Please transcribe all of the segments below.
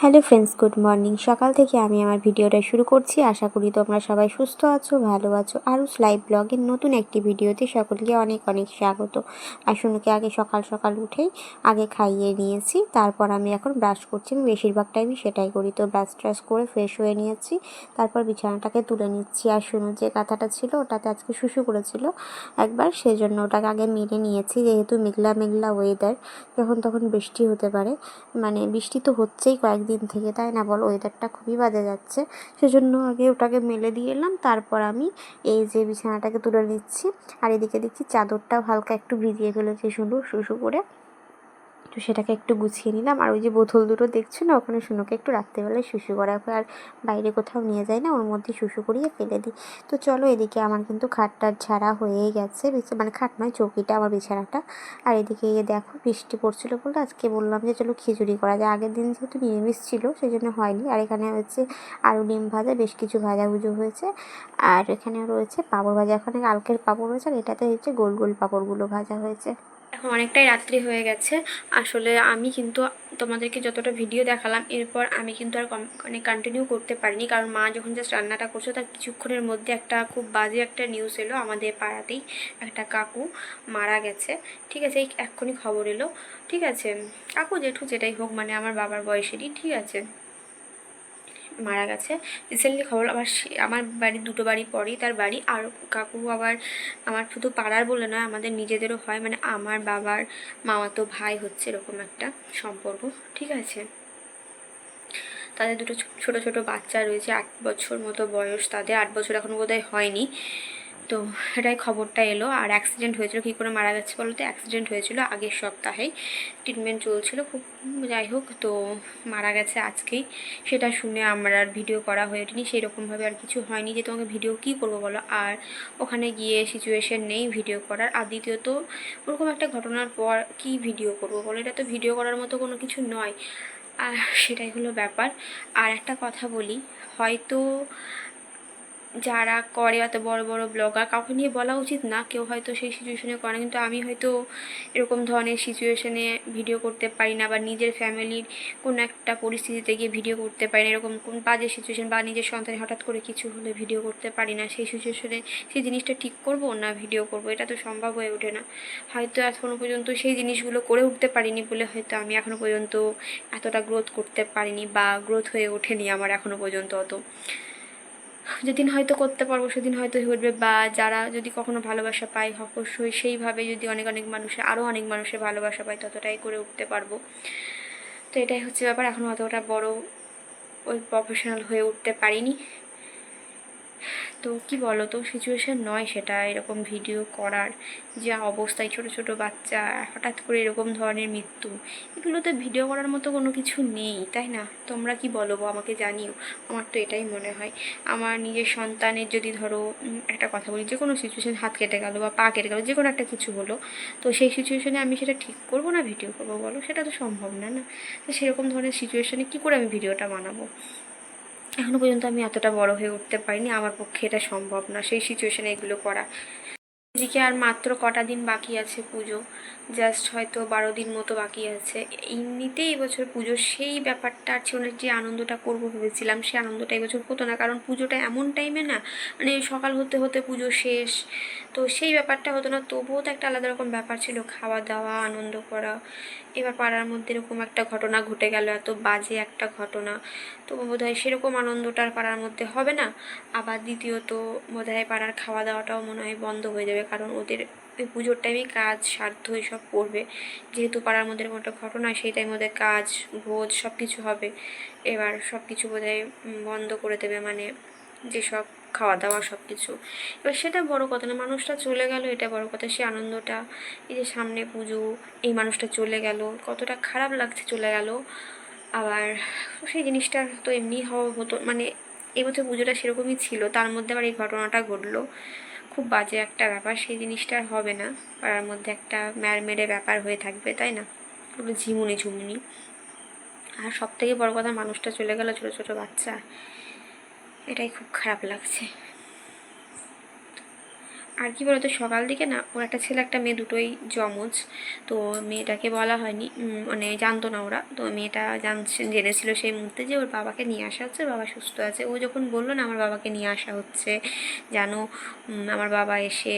Hello friends, good morning. সকাল থেকে আমি আমার ভিডিওটা শুরু করছি। আশা করি তোমরা সবাই সুস্থ আছো, ভালো আছো। আরুস লাইভ ব্লগের নতুন একটি ভিডিওতে সকলকে অনেক অনেক স্বাগত। আর শুনুকে আগে সকাল সকাল উঠেই আগে খাইয়ে নিয়েছি, তারপর আমি এখন ব্রাশ করছি। আমি বেশিরভাগ টাইমই সেটাই করি। তো ব্রাশ ট্রাশ করে ফ্রেশ হয়ে নিয়েছি, তারপর বিছানাটাকে তুলে নিচ্ছি। আর শুনু, যে কাঁথাটা ছিল ওটাতে আজকে শুশু করেছিল একবার, সেজন্য ওটাকে আগে মেলে নিয়েছি। যেহেতু মেঘলা মেঘলা ওয়েদার, যখন তখন বৃষ্টি হতে পারে, মানে বৃষ্টি তো হচ্ছেই কয়েকদিন থেকে, তাই না বল? ওয়েদারটা খুবই বাজে যাচ্ছে, সেজন্য আগে ওটাকে মেলে দিয়ে এলাম। তারপর আমি এই যে বিছানাটাকে তুলে নিচ্ছি। আর এদিকে দেখছি চাদরটাও হালকা একটু ভিজিয়ে ফেলেছে শুশু করে, তো সেটাকে একটু গুছিয়ে নিলাম। আর ওই যে বোতল দুটো দেখছো না, ওখানে শুনুকে একটু রাত্রেবেলায় শুশু করা হয়, আর বাইরে কোথাও নিয়ে যায় না, ওর মধ্যে শুশু করিয়ে ফেলে দিই। তো চলো, এদিকে আমার কিন্তু খাটটার ঝাড়া হয়েই গেছে, মানে খাট নয়, চৌকিটা, আমার বিছানাটা। আর এদিকে দেখো বৃষ্টি পড়ছিলো বলে আজকে বললাম যে চলো খিচুড়ি করা যায়। আগের দিন যেহেতু নিরামিষ ছিল সেই জন্য হয়নি। আর এখানে হচ্ছে আলু ডিম ভাজা, বেশ কিছু ভাজাভুজো হয়েছে। আর এখানে রয়েছে পাঁপড় ভাজা, এখানে কালকের পাঁপড় রয়েছে, আর এটাতে হচ্ছে গোল গোল পাঁপড়গুলো ভাজা হয়েছে। এখন অনেকটাই রাত্রি হয়ে গেছে। আসলে আমি কিন্তু তোমাদেরকে যতটা ভিডিও দেখালাম, এরপর আমি কিন্তু আর মানে কন্টিনিউ করতে পারিনি, কারণ মা যখন জাস্ট রান্নাটা করছো তার কিছুক্ষণের মধ্যে একটা খুব বাজে একটা নিউজ এলো। আমাদের পাড়াতেই একটা কাকু মারা গেছে। ঠিক আছে, এই এক্ষুনি খবর এলো। ঠিক আছে, কাকু জেঠু যেটাই হোক, মানে আমার বাবার বয়সেরই, ঠিক আছে, মারা গেছে রিসেন্টলি খবর। আবার আমার বাড়ির দুটো বাড়ি পরেই তার বাড়ি। আর কাকু আবার আমার শুধু পাড়ার বলে নয়, আমাদের নিজেদেরও হয়, মানে আমার বাবার মামাতো ভাই হচ্ছে, এরকম একটা সম্পর্ক। ঠিক আছে, তাদের দুটো ছোট ছোট বাচ্চা রয়েছে, 8 বছর মতো বয়স তাদের, 8 বছর এখনও বোধহয় হয়নি। তো এটাই খবরটা এলো। আর অ্যাক্সিডেন্ট হয়েছিল। কী করে মারা গেছে বলতে, অ্যাক্সিডেন্ট হয়েছিল আগের সপ্তাহেই, ট্রিটমেন্ট চলছিল খুব, যাই হোক, তো মারা গেছে আজকেই। সেটা শুনে আমার আর ভিডিও করা হয়ে ওঠেনি, সেরকমভাবে আর কিছু হয়নি যে তোমাকে ভিডিও কী করবো বলো। আর ওখানে গিয়ে সিচুয়েশন নেই ভিডিও করার। আর দ্বিতীয়ত ওরকম একটা ঘটনার পর কি ভিডিও করবো বলো, এটা তো ভিডিও করার মতো কোনো কিছু নয়। আর সেটাই হলো ব্যাপার। আর একটা কথা বলি, হয়তো যারা করে এত বড় বড় ব্লগার, কাউকে নিয়ে বলা উচিত না, কেউ হয়তো সেই সিচুয়েশনে করে, কিন্তু আমি হয়তো এরকম ধরনের সিচুয়েশনে ভিডিও করতে পারি না, বা নিজের ফ্যামিলির কোনো একটা পরিস্থিতিতে গিয়ে ভিডিও করতে পারি না। এরকম কোন বাজে সিচুয়েশন, বা নিজের সন্তান হঠাৎ করে কিছু হলে ভিডিও করতে পারি না। সেই সিচুয়েশনে সেই জিনিসটা ঠিক করব না ভিডিও করব, এটা তো সম্ভব হয়ে ওঠে না। হয়তো এখনও পর্যন্ত সেই জিনিসগুলো করে উঠতে পারিনি বলে হয়তো আমি এখনও পর্যন্ত এতটা গ্রোথ করতে পারিনি, বা গ্রোথ হয়ে ওঠেনি আমার এখনও পর্যন্ত অত। যেদিন হয়তো করতে পারবো সেদিন হয়তো হয়ে উঠবে। বা যারা যদি কখনো ভালোবাসা পায়, অবশ্যই সেইভাবে যদি অনেক অনেক মানুষের, আরও অনেক মানুষের ভালোবাসা পায়, ততটাই করে উঠতে পারবো। তো এটাই হচ্ছে ব্যাপার। এখনও অতটা বড় ওই প্রফেশনাল হয়ে উঠতে পারিনি। তো কি বলো তো, সিচুয়েশান নয় সেটা এরকম ভিডিও করার। যা অবস্থায় ছোট ছোট বাচ্চা, হঠাৎ করে এরকম ধরনের মৃত্যু, এগুলোতে ভিডিও করার মতো কোনো কিছু নেই, তাই না? তোমরা কি বলো আমাকে জানিও। আমার তো এটাই মনে হয়। আমার নিজের সন্তানের যদি ধরো একটা কথা বলি, যে কোনো সিচুয়েশান, হাত কেটে গেলো বা পা কেটে গেলো, যে কোনো একটা কিছু হলো, তো সেই সিচুয়েশানে আমি সেটা ঠিক করবো না ভিডিও করবো বলো? সেটা তো সম্ভব না, না? তো সেরকম ধরনের সিচুয়েশানে কী করে আমি ভিডিওটা বানাবো? এখনও পর্যন্ত আমি এতটা বড় হয়ে উঠতে পারিনি, আমার পক্ষে এটা সম্ভব না সেই সিচুয়েশানে এগুলো করা। এদিকে আর মাত্র কটা দিন বাকি আছে পুজো, জাস্ট হয়তো 12 দিন মতো বাকি আছে। এমনিতেই এবছর পুজো সেই ব্যাপারটা ছিল, যে আনন্দটা করবো ভেবেছিলাম সেই আনন্দটা এবছর হতো না, কারণ পুজোটা এমন টাইমে না, মানে সকাল হতে হতে পুজো শেষ, তো সেই ব্যাপারটা হতো না। তবুও তো একটা আলাদা রকম ব্যাপার ছিল, খাওয়া দাওয়া, আনন্দ করা। এবার পাড়ার মধ্যে এরকম একটা ঘটনা ঘটে গেল, এত বাজে একটা ঘটনা, তো বোধহয় সেরকম আনন্দটা আর পাড়ার মধ্যে হবে না। আবার দ্বিতীয়ত বোধহয় পাড়ার খাওয়া দাওয়াটাও মনে হয় বন্ধ হয়ে যাবে, কারণ ওদের ওই পুজোর টাইমে কাজ সাধ্য এসব করবে। যেহেতু পাড়ার মধ্যে কোনো একটা ঘটনা, সেই টাইমের মধ্যে কাজ, ভোজ সব কিছু হবে। এবার সব কিছু বোধহয় বন্ধ করে দেবে, মানে যেসব খাওয়া দাওয়া সব কিছু। এবার সেটা বড় কথা না, মানুষটা চলে গেল এটা বড় কথা। সেই আনন্দটা, এই যে সামনে পুজো, এই মানুষটা চলে গেল, কতটা খারাপ লাগছে চলে গেল। আবার সেই জিনিসটা তো এমনি হওয়া হতো, মানে এবছর পুজোটা সেরকমই ছিল, তার মধ্যে আবার এই ঘটনাটা ঘটলো, খুব বাজে একটা ব্যাপার। সেই জিনিসটা আর হবে না, পাড়ার মধ্যে একটা ম্যারমেরে ব্যাপার হয়ে থাকবে, তাই না? পুরো ঝিমুনি ঝুমুনি। আর সব থেকে বড় কথা, মানুষটা চলে গেল, ছোটো ছোটো বাচ্চা, এটাই খুব খারাপ লাগছে। আর কি বলতো, সকাল দিকে না ওর একটা ছেলে একটা মেয়ে দুটোই যমজ। তো মেয়েটাকে বলা হয়নি, মানে জানতো না ওরা। তো মেয়েটা জেনেছিল সেই মুহূর্তে যে ওর বাবাকে নিয়ে আসা হচ্ছে, বাবা সুস্থ আছে। ও যখন বললো না আমার বাবাকে নিয়ে আসা হচ্ছে, জানো আমার বাবা এসে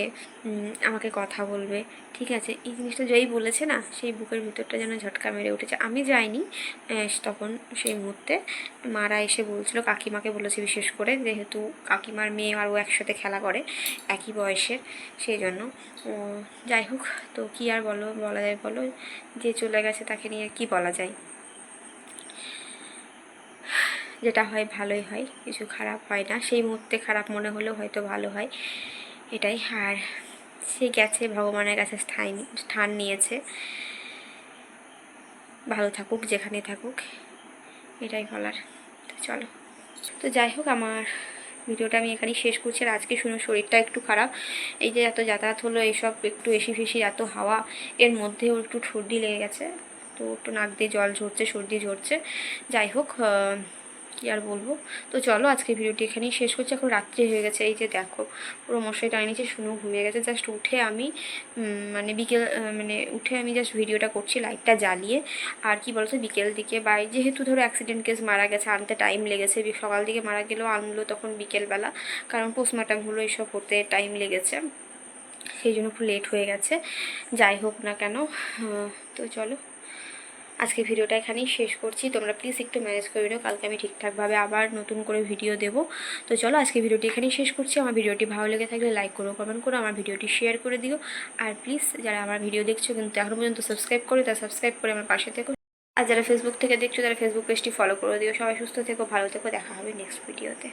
আমাকে কথা বলবে, ঠিক আছে, এই জিনিসটা যেই বলেছে না, সেই বুকের ভিতরটা যেন ঝটকা মেরে উঠেছে। আমি যাইনি তখন, সেই মুহূর্তে মারা এসে বলছিল, কাকিমাকে বলেছে বিশেষ করে, যেহেতু কাকিমার মেয়ে আর ও একসাথে খেলা করে একই বয়সের, সেই জন্য। যাই হোক, তো কী আর বলা যায় বলো, যে চলে গেছে তাকে নিয়ে কি বলা যায়। যেটা হয় ভালোই হয়, কিছু খারাপ হয় না। সেই মুহূর্তে খারাপ মনে হলেও হয়তো ভালো হয়, এটাই। আর সে গেছে, ভগবানের কাছে স্থান নিয়েছে, ভালো থাকুক যেখানে থাকুক, এটাই বলার। তো চলো, তো যাই হোক, আমার ভিডিওটা আমি এখানেই শেষ করছি। আর আজকে শুনে শরীরটা একটু খারাপ, এই যে এত যাতায়াত হলো, এইসব একটু এসি ফেসি, এত হাওয়া, এর মধ্যেও একটু সর্দি লেগে গেছে। তো একটু নাক দিয়ে জল ঝরছে, সর্দি ঝরছে। যাই হোক, কী আর বলবো। তো চলো, আজকে ভিডিওটি এখানেই শেষ করছি। এখন রাত্রি হয়ে গেছে, এই যে দেখো পুরো মশারি টানিয়ে নিচে, শুনেও ঘুমিয়ে গেছে। জাস্ট উঠে আমি মানে বিকেল মানে উঠে আমি জাস্ট ভিডিওটা করছি লাইটটা জ্বালিয়ে। আর কি বলতো, বিকেল দিকে যেহেতু ধরো অ্যাক্সিডেন্ট কেস মারা গেছে, আনতে টাইম লেগেছে। সকাল দিকে মারা গেলেও আনলো তখন বিকেলবেলা, কারণ পোস্টমর্টম হলো, এইসব করতে টাইম লেগেছে, সেই জন্য একটু লেট হয়ে গেছে। যাই হোক না কেন, তো চলো, আজকে ভিডিওটা এখানেই শেষ করছি। তোমরা প্লিজ একটু ম্যানেজ করে নিও, কালকে আমি ঠিকঠাকভাবে আবার নতুন করে ভিডিও দেবো। তো চলো, আজকে ভিডিওটি এখানেই শেষ করছি। আমার ভিডিওটি ভালো লেগে থাকলে লাইক করো, কমেন্ট করো, আমার ভিডিওটি শেয়ার করে দিও। আর প্লিজ যারা আমার ভিডিও দেখছো কিন্তু এখনও পর্যন্ত সাবস্ক্রাইব করো, তারা সাবস্ক্রাইব করে আমার পাশে থেকো। আর যারা ফেসবুক থেকে দেখছো তারা ফেসবুক পেজটি ফলো করে দিও। সবাই সুস্থ থেকো, ভালো থেকো, দেখা হবে নেক্সট ভিডিওতে।